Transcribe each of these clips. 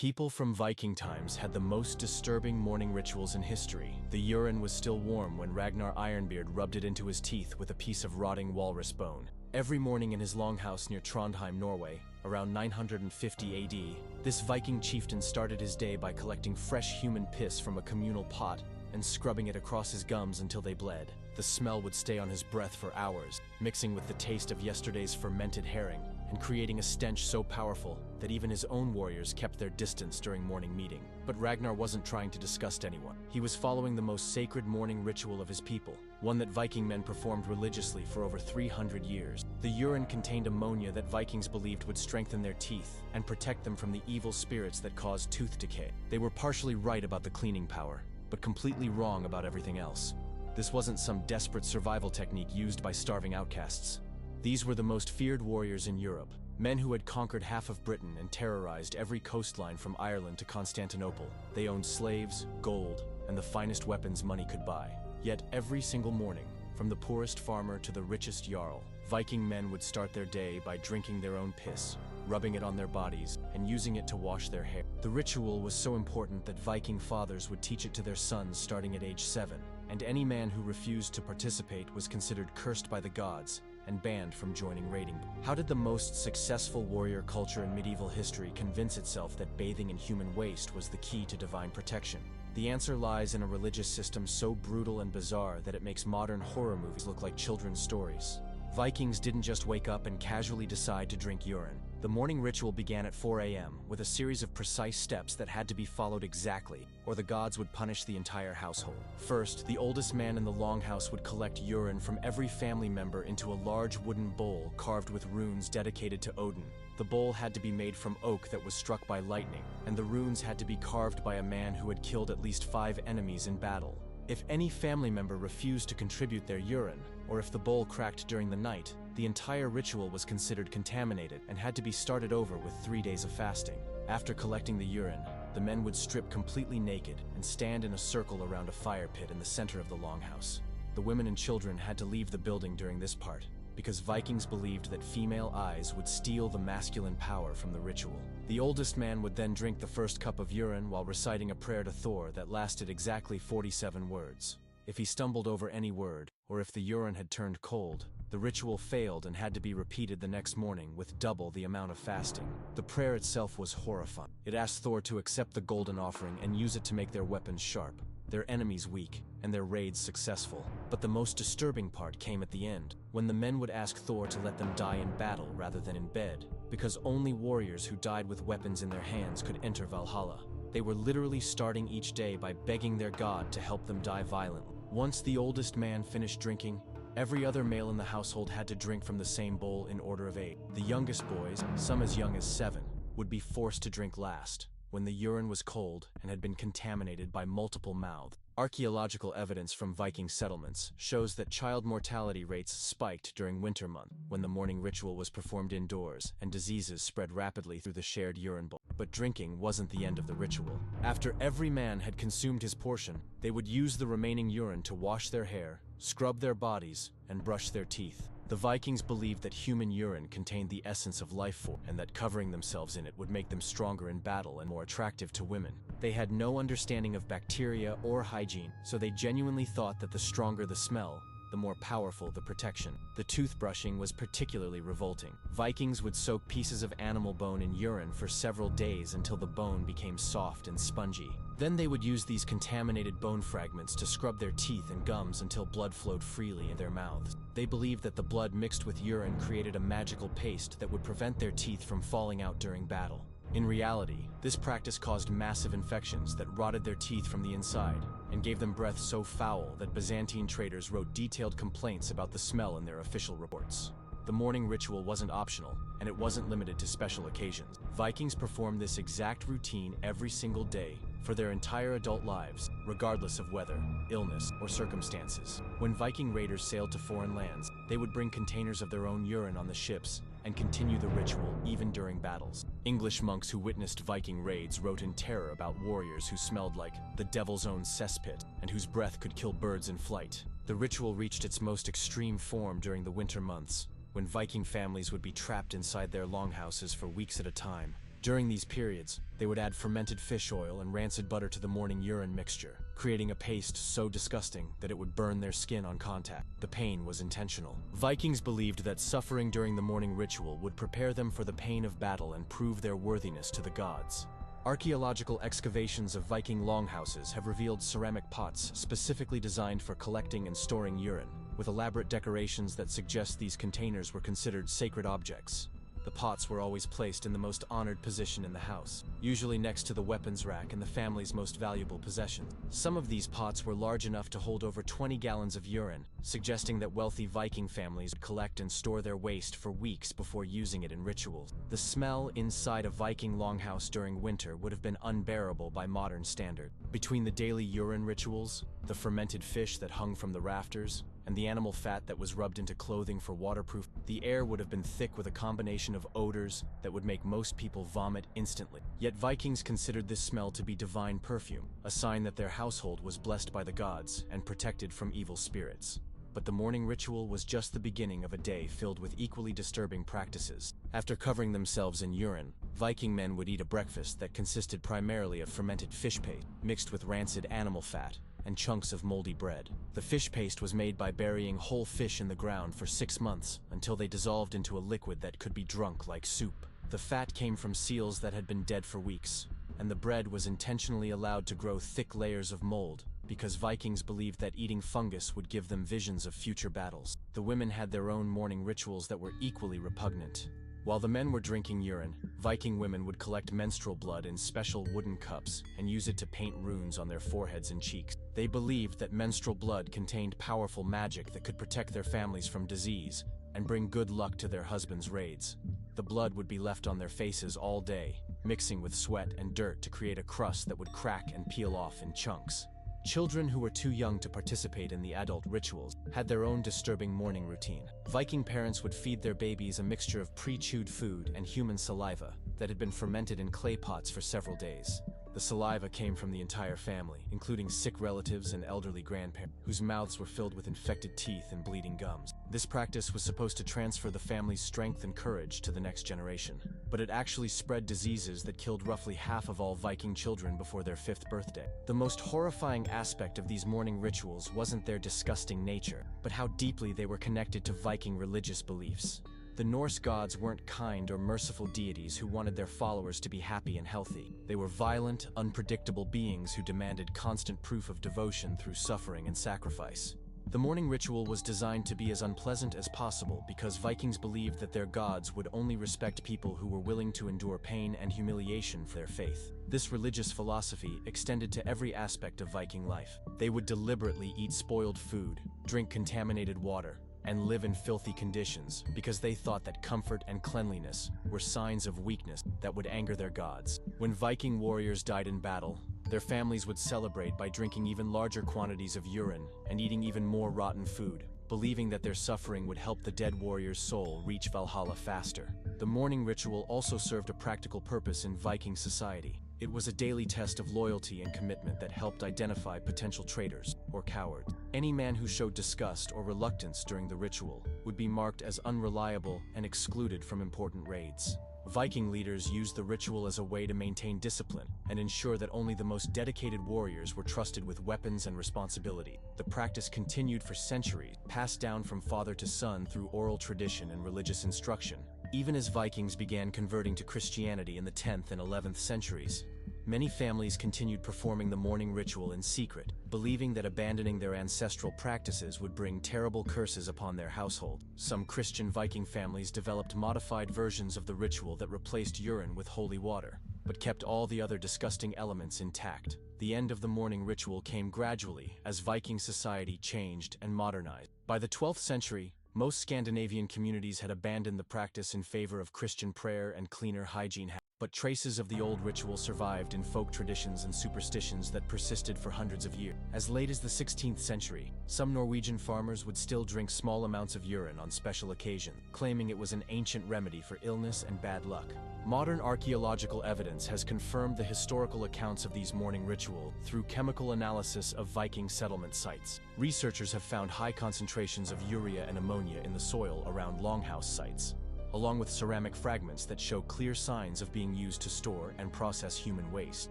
People from Viking times had the most disturbing morning rituals in history. The urine was still warm when Ragnar Ironbeard rubbed it into his teeth with a piece of rotting walrus bone. Every morning in his longhouse near Trondheim, Norway, around 950 AD, this Viking chieftain started his day by collecting fresh human piss from a communal pot and scrubbing it across his gums until they bled. The smell would stay on his breath for hours, mixing with the taste of yesterday's fermented herring, and creating a stench so powerful that even his own warriors kept their distance during morning meeting. But Ragnar wasn't trying to disgust anyone. He was following the most sacred morning ritual of his people, one that Viking men performed religiously for over 300 years. The urine contained ammonia that Vikings believed would strengthen their teeth and protect them from the evil spirits that caused tooth decay. They were partially right about the cleaning power, but completely wrong about everything else. This wasn't some desperate survival technique used by starving outcasts. These were the most feared warriors in Europe, men who had conquered half of Britain and terrorized every coastline from Ireland to Constantinople. They owned slaves, gold, and the finest weapons money could buy. Yet every single morning, from the poorest farmer to the richest jarl, Viking men would start their day by drinking their own piss, rubbing it on their bodies, and using it to wash their hair. The ritual was so important that Viking fathers would teach it to their sons starting at age 7, and any man who refused to participate was considered cursed by the gods and banned from joining raiding. How did the most successful warrior culture in medieval history convince itself that bathing in human waste was the key to divine protection? The answer lies in a religious system so brutal and bizarre that it makes modern horror movies look like children's stories. Vikings didn't just wake up and casually decide to drink urine. The morning ritual began at 4 a.m. with a series of precise steps that had to be followed exactly, or the gods would punish the entire household. First, the oldest man in the longhouse would collect urine from every family member into a large wooden bowl carved with runes dedicated to Odin. The bowl had to be made from oak that was struck by lightning, and the runes had to be carved by a man who had killed at least 5 enemies in battle. If any family member refused to contribute their urine, or if the bowl cracked during the night, the entire ritual was considered contaminated and had to be started over with 3 days of fasting. After collecting the urine, the men would strip completely naked and stand in a circle around a fire pit in the center of the longhouse. The women and children had to leave the building during this part, because Vikings believed that female eyes would steal the masculine power from the ritual. The oldest man would then drink the first cup of urine while reciting a prayer to Thor that lasted exactly 47 words. If he stumbled over any word, or if the urine had turned cold, the ritual failed and had to be repeated the next morning with double the amount of fasting. The prayer itself was horrifying. It asked Thor to accept the golden offering and use it to make their weapons sharp, their enemies weak, and their raids successful. But the most disturbing part came at the end, when the men would ask Thor to let them die in battle rather than in bed, because only warriors who died with weapons in their hands could enter Valhalla. They were literally starting each day by begging their god to help them die violently. Once the oldest man finished drinking, every other male in the household had to drink from the same bowl in order of age. The youngest boys, some as young as 7, would be forced to drink last, when the urine was cold and had been contaminated by multiple mouths. Archaeological evidence from Viking settlements shows that child mortality rates spiked during winter month, when the morning ritual was performed indoors and diseases spread rapidly through the shared urine bowl. But drinking wasn't the end of the ritual. After every man had consumed his portion, they would use the remaining urine to wash their hair, scrub their bodies, and brush their teeth. The Vikings believed that human urine contained the essence of life force, and that covering themselves in it would make them stronger in battle and more attractive to women. They had no understanding of bacteria or hygiene, so they genuinely thought that the stronger the smell, the more powerful the protection. The toothbrushing was particularly revolting. Vikings would soak pieces of animal bone in urine for several days until the bone became soft and spongy. Then they would use these contaminated bone fragments to scrub their teeth and gums until blood flowed freely in their mouths. They believed that the blood mixed with urine created a magical paste that would prevent their teeth from falling out during battle. In reality, this practice caused massive infections that rotted their teeth from the inside and gave them breath so foul that Byzantine traders wrote detailed complaints about the smell in their official reports. The morning ritual wasn't optional, and it wasn't limited to special occasions. Vikings performed this exact routine every single day for their entire adult lives, regardless of weather, illness, or circumstances. When Viking raiders sailed to foreign lands, they would bring containers of their own urine on the ships and continue the ritual even during battles. English monks who witnessed Viking raids wrote in terror about warriors who smelled like the devil's own cesspit and whose breath could kill birds in flight. The ritual reached its most extreme form during the winter months, when Viking families would be trapped inside their longhouses for weeks at a time, During these periods, they would add fermented fish oil and rancid butter to the morning urine mixture, creating a paste so disgusting that it would burn their skin on contact. The pain was intentional. Vikings believed that suffering during the morning ritual would prepare them for the pain of battle and prove their worthiness to the gods. Archaeological excavations of Viking longhouses have revealed ceramic pots specifically designed for collecting and storing urine, with elaborate decorations that suggest these containers were considered sacred objects. The pots were always placed in the most honored position in the house, usually next to the weapons rack and the family's most valuable possessions. Some of these pots were large enough to hold over 20 gallons of urine, suggesting that wealthy Viking families would collect and store their waste for weeks before using it in rituals. The smell inside a Viking longhouse during winter would have been unbearable by modern standards. Between the daily urine rituals, the fermented fish that hung from the rafters, and the animal fat that was rubbed into clothing for waterproof, the air would have been thick with a combination of odors that would make most people vomit instantly. Yet Vikings considered this smell to be divine perfume, a sign that their household was blessed by the gods and protected from evil spirits. But the morning ritual was just the beginning of a day filled with equally disturbing practices. After covering themselves in urine, Viking men would eat a breakfast that consisted primarily of fermented fish paste, mixed with rancid animal fat, and chunks of moldy bread. The fish paste was made by burying whole fish in the ground for 6 months until they dissolved into a liquid that could be drunk like soup. The fat came from seals that had been dead for weeks, and the bread was intentionally allowed to grow thick layers of mold because Vikings believed that eating fungus would give them visions of future battles. The women had their own morning rituals that were equally repugnant. While the men were drinking urine, Viking women would collect menstrual blood in special wooden cups and use it to paint runes on their foreheads and cheeks. They believed that menstrual blood contained powerful magic that could protect their families from disease and bring good luck to their husbands' raids. The blood would be left on their faces all day, mixing with sweat and dirt to create a crust that would crack and peel off in chunks. Children who were too young to participate in the adult rituals had their own disturbing morning routine. Viking parents would feed their babies a mixture of pre-chewed food and human saliva that had been fermented in clay pots for several days. The saliva came from the entire family, including sick relatives and elderly grandparents, whose mouths were filled with infected teeth and bleeding gums. This practice was supposed to transfer the family's strength and courage to the next generation, but it actually spread diseases that killed roughly half of all Viking children before their 5th birthday. The most horrifying aspect of these morning rituals wasn't their disgusting nature, but how deeply they were connected to Viking religious beliefs. The Norse gods weren't kind or merciful deities who wanted their followers to be happy and healthy. They were violent, unpredictable beings who demanded constant proof of devotion through suffering and sacrifice. The morning ritual was designed to be as unpleasant as possible because Vikings believed that their gods would only respect people who were willing to endure pain and humiliation for their faith. This religious philosophy extended to every aspect of Viking life. They would deliberately eat spoiled food, drink contaminated water, and live in filthy conditions because they thought that comfort and cleanliness were signs of weakness that would anger their gods. When Viking warriors died in battle, their families would celebrate by drinking even larger quantities of urine and eating even more rotten food, believing that their suffering would help the dead warrior's soul reach Valhalla faster. The morning ritual also served a practical purpose in Viking society. It was a daily test of loyalty and commitment that helped identify potential traitors or cowards. Any man who showed disgust or reluctance during the ritual would be marked as unreliable and excluded from important raids. Viking leaders used the ritual as a way to maintain discipline and ensure that only the most dedicated warriors were trusted with weapons and responsibility. The practice continued for centuries, passed down from father to son through oral tradition and religious instruction. Even as Vikings began converting to Christianity in the 10th and 11th centuries, many families continued performing the morning ritual in secret, believing that abandoning their ancestral practices would bring terrible curses upon their household. Some Christian Viking families developed modified versions of the ritual that replaced urine with holy water, but kept all the other disgusting elements intact. The end of the morning ritual came gradually as Viking society changed and modernized. By the 12th century, most Scandinavian communities had abandoned the practice in favor of Christian prayer and cleaner hygiene habits. But traces of the old ritual survived in folk traditions and superstitions that persisted for hundreds of years. As late as the 16th century, some Norwegian farmers would still drink small amounts of urine on special occasions, claiming it was an ancient remedy for illness and bad luck. Modern archaeological evidence has confirmed the historical accounts of these morning rituals through chemical analysis of Viking settlement sites. Researchers have found high concentrations of urea and ammonia in the soil around longhouse sites. along with ceramic fragments that show clear signs of being used to store and process human waste.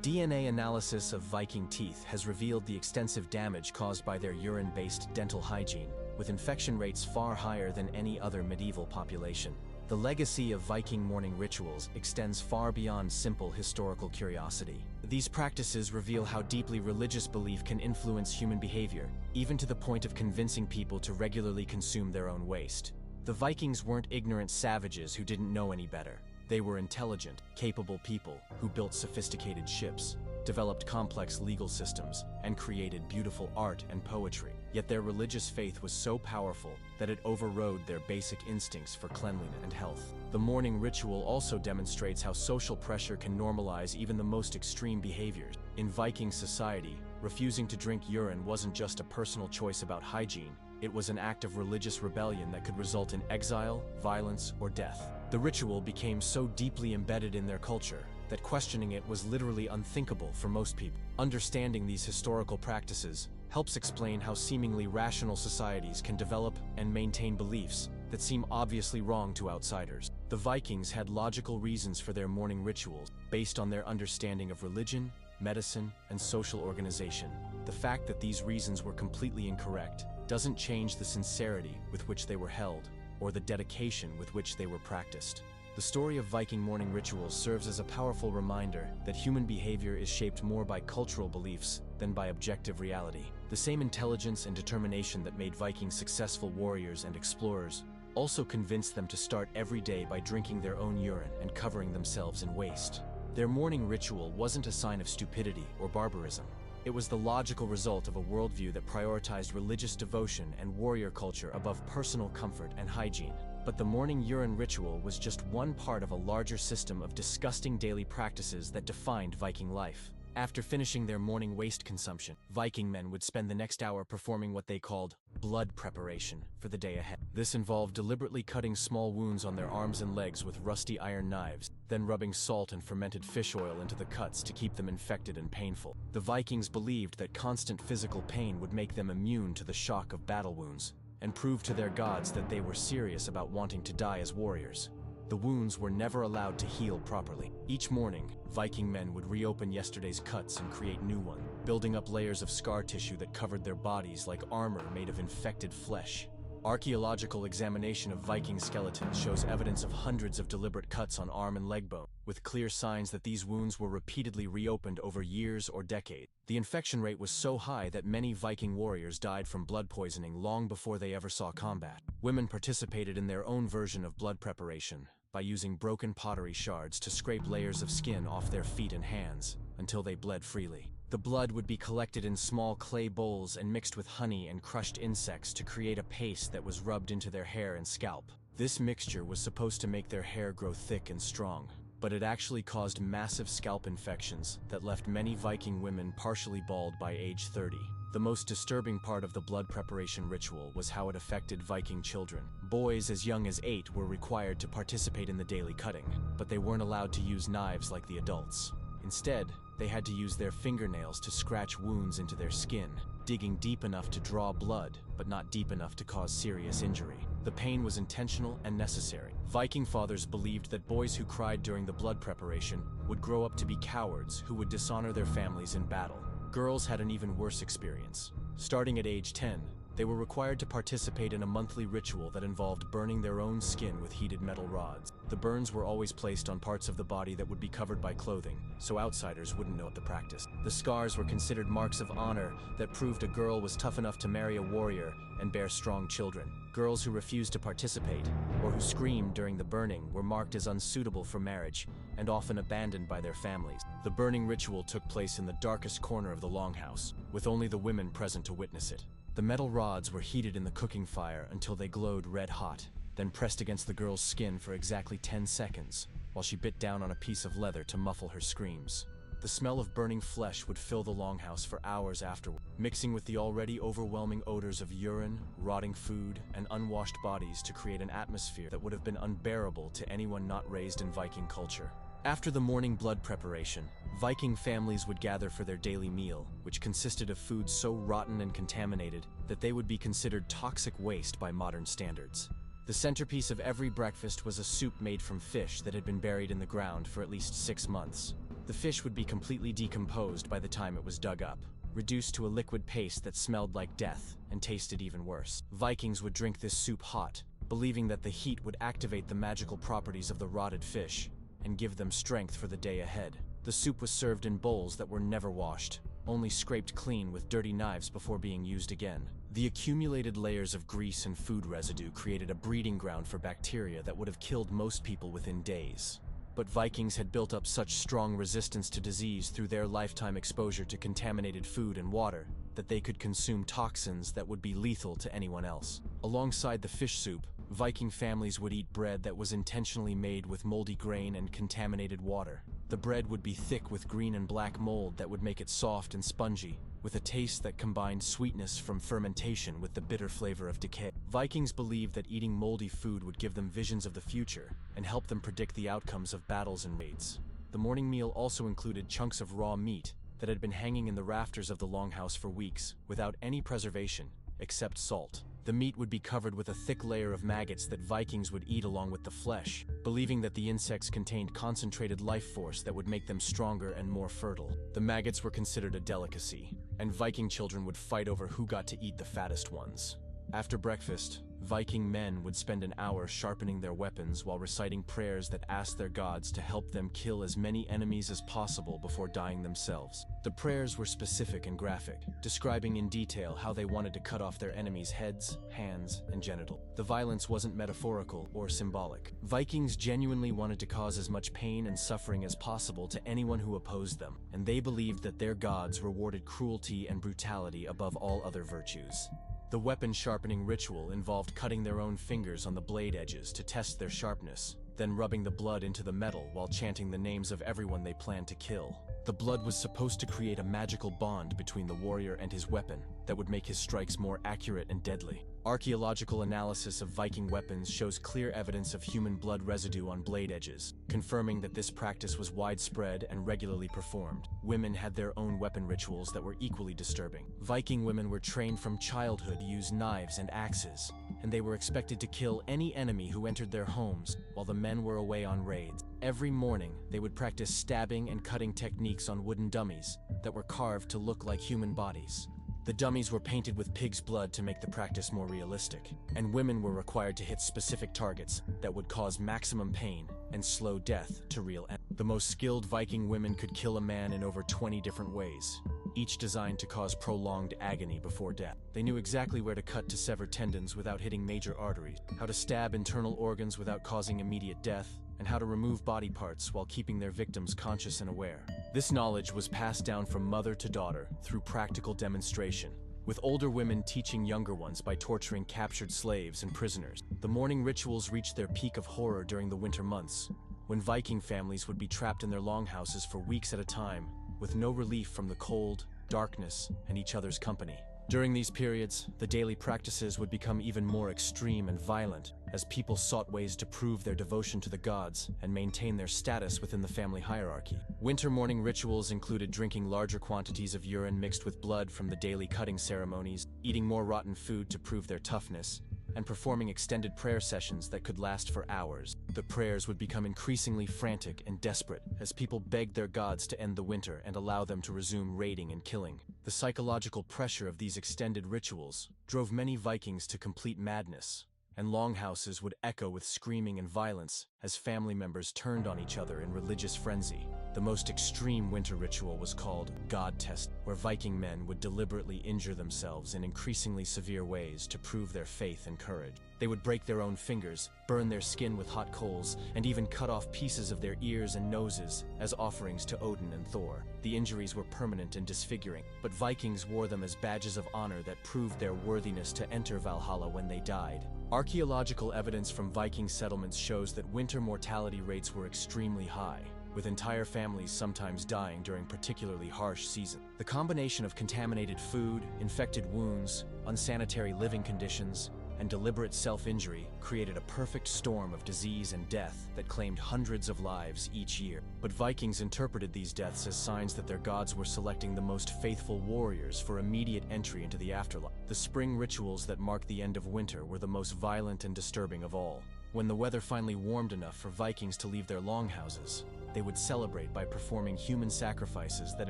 DNA analysis of Viking teeth has revealed the extensive damage caused by their urine-based dental hygiene, with infection rates far higher than any other medieval population. The legacy of Viking mourning rituals extends far beyond simple historical curiosity. These practices reveal how deeply religious belief can influence human behavior, even to the point of convincing people to regularly consume their own waste. The Vikings weren't ignorant savages who didn't know any better. They were intelligent, capable people who built sophisticated ships, developed complex legal systems, and created beautiful art and poetry. Yet their religious faith was so powerful that it overrode their basic instincts for cleanliness and health. The mourning ritual also demonstrates how social pressure can normalize even the most extreme behaviors. In Viking society, refusing to drink urine wasn't just a personal choice about hygiene, it was an act of religious rebellion that could result in exile, violence, or death. The ritual became so deeply embedded in their culture that questioning it was literally unthinkable for most people. Understanding these historical practices helps explain how seemingly rational societies can develop and maintain beliefs that seem obviously wrong to outsiders. The Vikings had logical reasons for their mourning rituals based on their understanding of religion, medicine, and social organization. The fact that these reasons were completely incorrect doesn't change the sincerity with which they were held or the dedication with which they were practiced. The story of Viking mourning rituals serves as a powerful reminder that human behavior is shaped more by cultural beliefs than by objective reality. The same intelligence and determination that made Vikings successful warriors and explorers also convinced them to start every day by drinking their own urine and covering themselves in waste. Their mourning ritual wasn't a sign of stupidity or barbarism. It was the logical result of a worldview that prioritized religious devotion and warrior culture above personal comfort and hygiene. But the morning urine ritual was just one part of a larger system of disgusting daily practices that defined Viking life. After finishing their morning waste consumption, Viking men would spend the next hour performing what they called blood preparation for the day ahead. This involved deliberately cutting small wounds on their arms and legs with rusty iron knives, then rubbing salt and fermented fish oil into the cuts to keep them infected and painful. The Vikings believed that constant physical pain would make them immune to the shock of battle wounds, and prove to their gods that they were serious about wanting to die as warriors. The wounds were never allowed to heal properly. Each morning, Viking men would reopen yesterday's cuts and create new ones, building up layers of scar tissue that covered their bodies like armor made of infected flesh. Archaeological examination of Viking skeletons shows evidence of hundreds of deliberate cuts on arm and leg bone, with clear signs that these wounds were repeatedly reopened over years or decades. The infection rate was so high that many Viking warriors died from blood poisoning long before they ever saw combat. Women participated in their own version of blood preparation by using broken pottery shards to scrape layers of skin off their feet and hands until they bled freely. The blood would be collected in small clay bowls and mixed with honey and crushed insects to create a paste that was rubbed into their hair and scalp. This mixture was supposed to make their hair grow thick and strong, but it actually caused massive scalp infections that left many Viking women partially bald by age 30. The most disturbing part of the blood preparation ritual was how it affected Viking children. Boys as young as 8 were required to participate in the daily cutting, but they weren't allowed to use knives like the adults. Instead, they had to use their fingernails to scratch wounds into their skin, digging deep enough to draw blood, but not deep enough to cause serious injury. The pain was intentional and necessary. Viking fathers believed that boys who cried during the blood preparation would grow up to be cowards who would dishonor their families in battle. Girls had an even worse experience. Starting at age 10, they were required to participate in a monthly ritual that involved burning their own skin with heated metal rods. The burns were always placed on parts of the body that would be covered by clothing, so outsiders wouldn't know the practice. The scars were considered marks of honor that proved a girl was tough enough to marry a warrior and bear strong children. Girls who refused to participate, or who screamed during the burning, were marked as unsuitable for marriage and often abandoned by their families. The burning ritual took place in the darkest corner of the longhouse, with only the women present to witness it. The metal rods were heated in the cooking fire until they glowed red hot, then pressed against the girl's skin for exactly 10 seconds, while she bit down on a piece of leather to muffle her screams. The smell of burning flesh would fill the longhouse for hours afterward, mixing with the already overwhelming odors of urine, rotting food, and unwashed bodies to create an atmosphere that would have been unbearable to anyone not raised in Viking culture. After the morning blood preparation, Viking families would gather for their daily meal, which consisted of food so rotten and contaminated that they would be considered toxic waste by modern standards. The centerpiece of every breakfast was a soup made from fish that had been buried in the ground for at least 6 months. The fish would be completely decomposed by the time it was dug up, reduced to a liquid paste that smelled like death and tasted even worse. Vikings would drink this soup hot, believing that the heat would activate the magical properties of the rotted fish and give them strength for the day ahead. The soup was served in bowls that were never washed, only scraped clean with dirty knives before being used again. The accumulated layers of grease and food residue created a breeding ground for bacteria that would have killed most people within days. But Vikings had built up such strong resistance to disease through their lifetime exposure to contaminated food and water that they could consume toxins that would be lethal to anyone else. Alongside the fish soup, Viking families would eat bread that was intentionally made with moldy grain and contaminated water. The bread would be thick with green and black mold that would make it soft and spongy, with a taste that combined sweetness from fermentation with the bitter flavor of decay. Vikings believed that eating moldy food would give them visions of the future and help them predict the outcomes of battles and raids. The morning meal also included chunks of raw meat that had been hanging in the rafters of the longhouse for weeks, without any preservation, except salt. The meat would be covered with a thick layer of maggots that Vikings would eat along with the flesh, believing that the insects contained concentrated life force that would make them stronger and more fertile. The maggots were considered a delicacy, and Viking children would fight over who got to eat the fattest ones. After breakfast, Viking men would spend an hour sharpening their weapons while reciting prayers that asked their gods to help them kill as many enemies as possible before dying themselves. The prayers were specific and graphic, describing in detail how they wanted to cut off their enemies' heads, hands, and genital. The violence wasn't metaphorical or symbolic. Vikings genuinely wanted to cause as much pain and suffering as possible to anyone who opposed them, and they believed that their gods rewarded cruelty and brutality above all other virtues. The weapon sharpening ritual involved cutting their own fingers on the blade edges to test their sharpness, then rubbing the blood into the metal while chanting the names of everyone they planned to kill. The blood was supposed to create a magical bond between the warrior and his weapon that would make his strikes more accurate and deadly. Archaeological analysis of Viking weapons shows clear evidence of human blood residue on blade edges, confirming that this practice was widespread and regularly performed. Women had their own weapon rituals that were equally disturbing. Viking women were trained from childhood to use knives and axes, and they were expected to kill any enemy who entered their homes while the men were away on raids. Every morning, they would practice stabbing and cutting techniques on wooden dummies that were carved to look like human bodies. The dummies were painted with pig's blood to make the practice more realistic, and women were required to hit specific targets that would cause maximum pain and slow death to real end. The most skilled Viking women could kill a man in over 20 different ways, each designed to cause prolonged agony before death. They knew exactly where to cut to sever tendons without hitting major arteries, how to stab internal organs without causing immediate death, and how to remove body parts while keeping their victims conscious and aware. This knowledge was passed down from mother to daughter through practical demonstration, with older women teaching younger ones by torturing captured slaves and prisoners. The morning rituals reached their peak of horror during the winter months, when Viking families would be trapped in their longhouses for weeks at a time, with no relief from the cold, darkness, and each other's company. During these periods, the daily practices would become even more extreme and violent, as people sought ways to prove their devotion to the gods and maintain their status within the family hierarchy. Winter morning rituals included drinking larger quantities of urine mixed with blood from the daily cutting ceremonies, eating more rotten food to prove their toughness, and performing extended prayer sessions that could last for hours. The prayers would become increasingly frantic and desperate as people begged their gods to end the winter and allow them to resume raiding and killing. The psychological pressure of these extended rituals drove many Vikings to complete madness, and longhouses would echo with screaming and violence as family members turned on each other in religious frenzy. The most extreme winter ritual was called God Test, where Viking men would deliberately injure themselves in increasingly severe ways to prove their faith and courage. They would break their own fingers, burn their skin with hot coals, and even cut off pieces of their ears and noses as offerings to Odin and Thor. The injuries were permanent and disfiguring, but Vikings wore them as badges of honor that proved their worthiness to enter Valhalla when they died. Archaeological evidence from Viking settlements shows that winter mortality rates were extremely high, with entire families sometimes dying during particularly harsh seasons. The combination of contaminated food, infected wounds, unsanitary living conditions, and deliberate self-injury created a perfect storm of disease and death that claimed hundreds of lives each year. But Vikings interpreted these deaths as signs that their gods were selecting the most faithful warriors for immediate entry into the afterlife. The spring rituals that marked the end of winter were the most violent and disturbing of all. When the weather finally warmed enough for Vikings to leave their longhouses, they would celebrate by performing human sacrifices that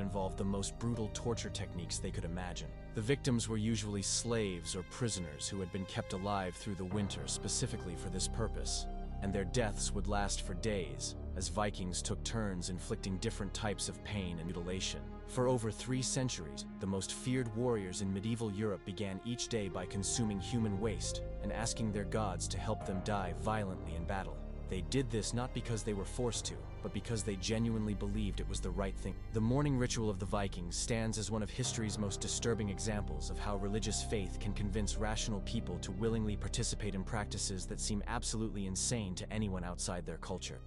involved the most brutal torture techniques they could imagine. The victims were usually slaves or prisoners who had been kept alive through the winter specifically for this purpose, and their deaths would last for days, as Vikings took turns inflicting different types of pain and mutilation. For over 3 centuries, the most feared warriors in medieval Europe began each day by consuming human waste and asking their gods to help them die violently in battle. They did this not because they were forced to, but because they genuinely believed it was the right thing. The mourning ritual of the Vikings stands as one of history's most disturbing examples of how religious faith can convince rational people to willingly participate in practices that seem absolutely insane to anyone outside their culture.